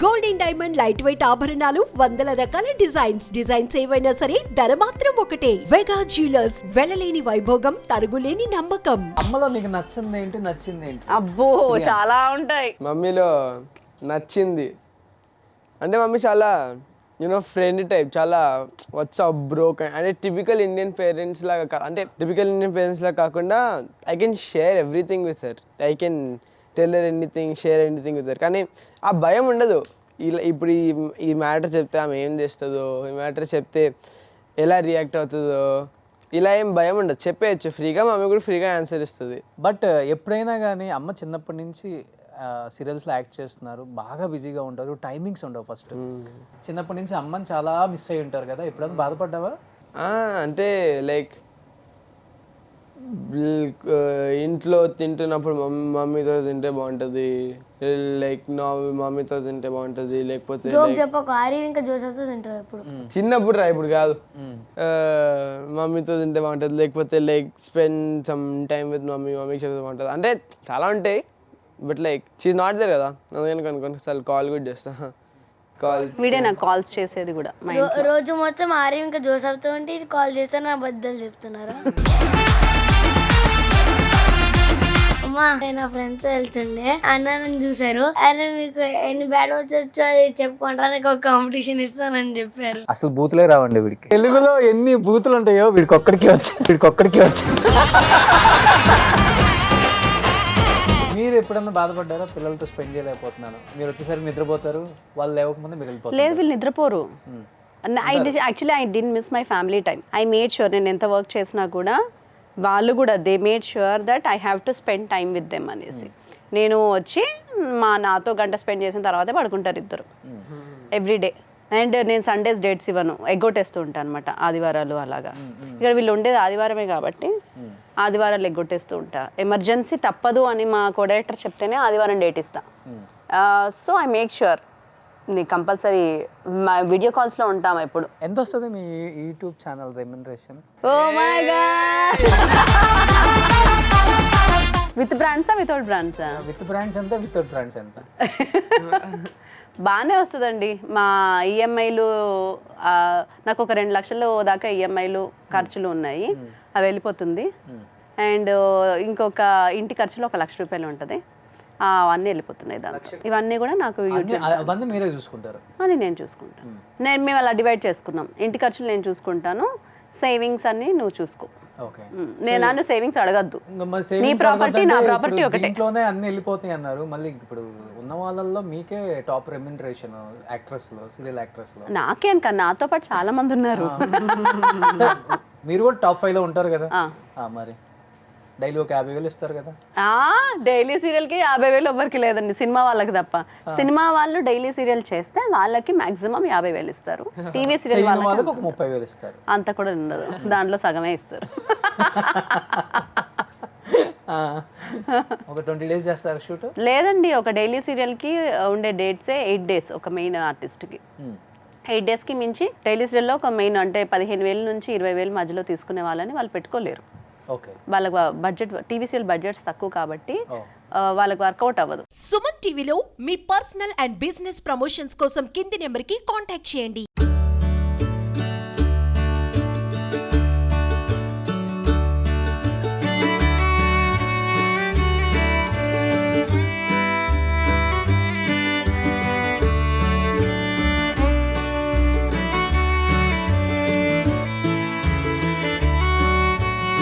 Golden diamond light weight ఆభరణాలు వందల రకాల డిజైన్స్ ఏవైనా సరే ధర మాత్రం ఒకటే. వెగా జ్యువెలర్స్, వెలలేని వైభోగం, తరుగులేని నమ్మకం. అమ్మలో నీకు నచ్చింది ఏంటి అబ్బో చాలా ఉంటాయి. మమ్మీలో నచ్చింది అంటే మమ్మీ చాలా ఫ్రెండ్ టైప్, చాలా వాట్సాప్ బ్రో అంటే టిపికల్ ఇండియన్ పేరెంట్స్ లాగా అంటే టిపికల్ ఇండియన్ పేరెంట్స్ లాగా కాకుండా I can share everything with her, I can tell her anything, share anything with her. కానీ ఆ భయం ఉండదు. ఇలా ఇప్పుడు ఈ మ్యాటర్ చెప్తే ఆమె ఏం చేస్తుందో, ఈ మ్యాటర్ చెప్తే ఎలా రియాక్ట్ అవుతుందో, ఇలా ఏం భయం ఉండదు. చెప్పేయచ్చు ఫ్రీగా, మమ్మీ కూడా ఫ్రీగా ఆన్సర్ ఇస్తుంది. బట్ ఎప్పుడైనా కానీ అమ్మ చిన్నప్పటి నుంచి సీరియల్స్లో యాక్ట్ చేస్తున్నారు, బాగా బిజీగా ఉంటారు, టైమింగ్స్ ఉండవు. ఫస్ట్ చిన్నప్పటి నుంచి అమ్మని చాలా మిస్ అయ్యి ఉంటారు కదా, ఎప్పుడైనా బాధపడ్డావా? అంటే లైక్ ఇంట్లో తింటున్నప్పుడు మమ్మీతో తింటే బాగుంటుంది, లైక్ మమ్మీతో తింటే బాగుంటుంది, లేకపోతే చిన్నప్పుడు రా, ఇప్పుడు కాదు, మమ్మీతో తింటే బాగుంటుంది, లేకపోతే like spend some time with మమ్మీకి చెప్తే బాగుంటుంది. అంటే చాలా ఉంటాయి, but like she's not there కదా, అందుకని కొన్ని కాల్ కూడా చేస్తా. వీడే నాకు కాల్స్ చేసేది కూడా. రోజు మొత్తం ఆరి ఇంకా జోసఫ్తో ఉంటే కాల్ చేస్తే నా బద్దలు చెప్తున్నారా? అమ్మా నా ఫ్రెండ్తో వెళ్తుండే, అన్న నన్ను చూసారు, ఆయన మీకు ఎన్ని బ్యాడ్ వచ్చో అది చెప్పుకుంటానికి ఒక కాంపిటీషన్ ఇస్తానని చెప్పారు. అసలు బూతులే రావండి వీడికి. తెలుగులో ఎన్ని బూతులు ఉంటాయో వీడికి ఒక్కడికి వచ్చి. మీరు ఎప్పుడన్నా బాధపడ్డారా? పిల్లలతో స్పెండ్ చేయలేకపోతున్నాను, మీరు వచ్చేసరికి నిద్రపోతారు, వాళ్ళు లేవకముందే మీరు వెళ్ళిపోతారు. లేదు, వీళ్ళు నిద్రపోరు. Actually I did miss my family time. I made sure నేను ఎంత వర్క్ చేసినా కూడా వాళ్ళు కూడా they made sure that I have to spend time with them అనేసి. నేను వచ్చి నాతో గంట స్పెండ్ చేసిన తర్వాతే పడుకుంటారు ఇద్దరు ఎవ్రీడే. అండ్ నేను సండేస్ డేట్స్ ఇవ్వను, ఎగ్గొట్టేస్తూ ఉంటాను అనమాట, ఆదివారాలు అలాగా. ఇక్కడ వీళ్ళు ఉండేది ఆదివారమే కాబట్టి ఆదివారాలు ఎగ్గొట్టేస్తూ ఉంటా. ఎమర్జెన్సీ తప్పదు అని మా కోడైరెక్టర్ చెప్తేనే ఆదివారం డేట్ ఇస్తా. సో ఐ మేక్ ష్యూర్ నీకు కంపల్సరీ వీడియో కాల్స్లో ఉంటాం ఎప్పుడు. ఎంత వస్తుంది మీ YouTube channel remuneration? Oh my God! With బ్రాండ్సా వితౌట్ బ్రాండ్సా? విత్ బ్రాండ్స్ ఎంత, వితౌట్ బ్రాండ్స్ ఎంత? బాగానే వస్తుందండి. మా ఈఎంఐలు నాకు ఒక 2 లక్షల దాకా ఈఎంఐలు ఖర్చులు ఉన్నాయి, అవి వెళ్ళిపోతుంది. అండ్ ఇంకొక ఇంటి ఖర్చులో 1 లక్ష రూపాయలు ఉంటుంది, అవన్నీ వెళ్ళిపోతున్నాయి దాంట్లో. ఇవన్నీ కూడా నాకు మీరే చూసుకుంటారు అని నేను చూసుకుంటాను. మేము అలా డివైడ్ చేసుకున్నాం. ఇంటి ఖర్చులు నేను చూసుకుంటాను, సేవింగ్స్ అన్ని నువ్వు చూసుకో. నేను సేవింగ్స్ అడగద్దు, నీ ప్రాపర్టీ నా ప్రాపర్టీ ఒకటే. ఇంట్లోనే అన్ని వెళ్ళిపోతాయి అన్నారు. మళ్ళీ ఇప్పుడు ఉన్న వాళ్ళల్లో మీకే టాప్ రెమ్యునరేషన్ యాక్ట్రెస్ లో, సీరియల్ యాక్ట్రెస్ లో. నాకే అనుక, నాతో పాటు చాలా మంది ఉన్నారు. మీరు కూడా టాప్ 5 లో ఉంటారు కదా. మరి డైలీ ఒక 50,000 ఇస్తారు కదా. డైలీ సీరియల్కి 50,000 ఎవ్వరికి లేదండి, సినిమా వాళ్ళకి తప్ప. సినిమా వాళ్ళు డైలీ సీరియల్ చేస్తే వాళ్ళకి మాక్సిమం 50,000 ఇస్తారు. టీవీ సీరియల్ వాళ్ళకి 30,000 ఇస్తారు. అంత కూడా ఉండదు, దాంట్లో సగమే ఇస్తారు. ఒక 20 days చేస్తారు షూట్? లేదండి, ఒక డైలీ సీరియల్కి ఉండే డేట్సే 8 days ఒక మెయిన్ ఆర్టిస్ట్కి. 8 daysకి మించి డైలీ సీరియల్లో ఒక మెయిన్ అంటే 15,000 నుంచి 20,000 మధ్యలో తీసుకునే వాళ్ళని వాళ్ళు పెట్టుకోలేరు. వాళ్ళకి బడ్జెట్, టీవీ సీరియల్ బడ్జెట్స్ తక్కువ కాబట్టి వాళ్ళకి వర్కౌట్ అవ్వదు. సుమన్ టీవీలో మీ పర్సనల్ అండ్ బిజినెస్ ప్రమోషన్స్ కోసం కింది నెంబర్కి కాంటాక్ట్ చేయండి.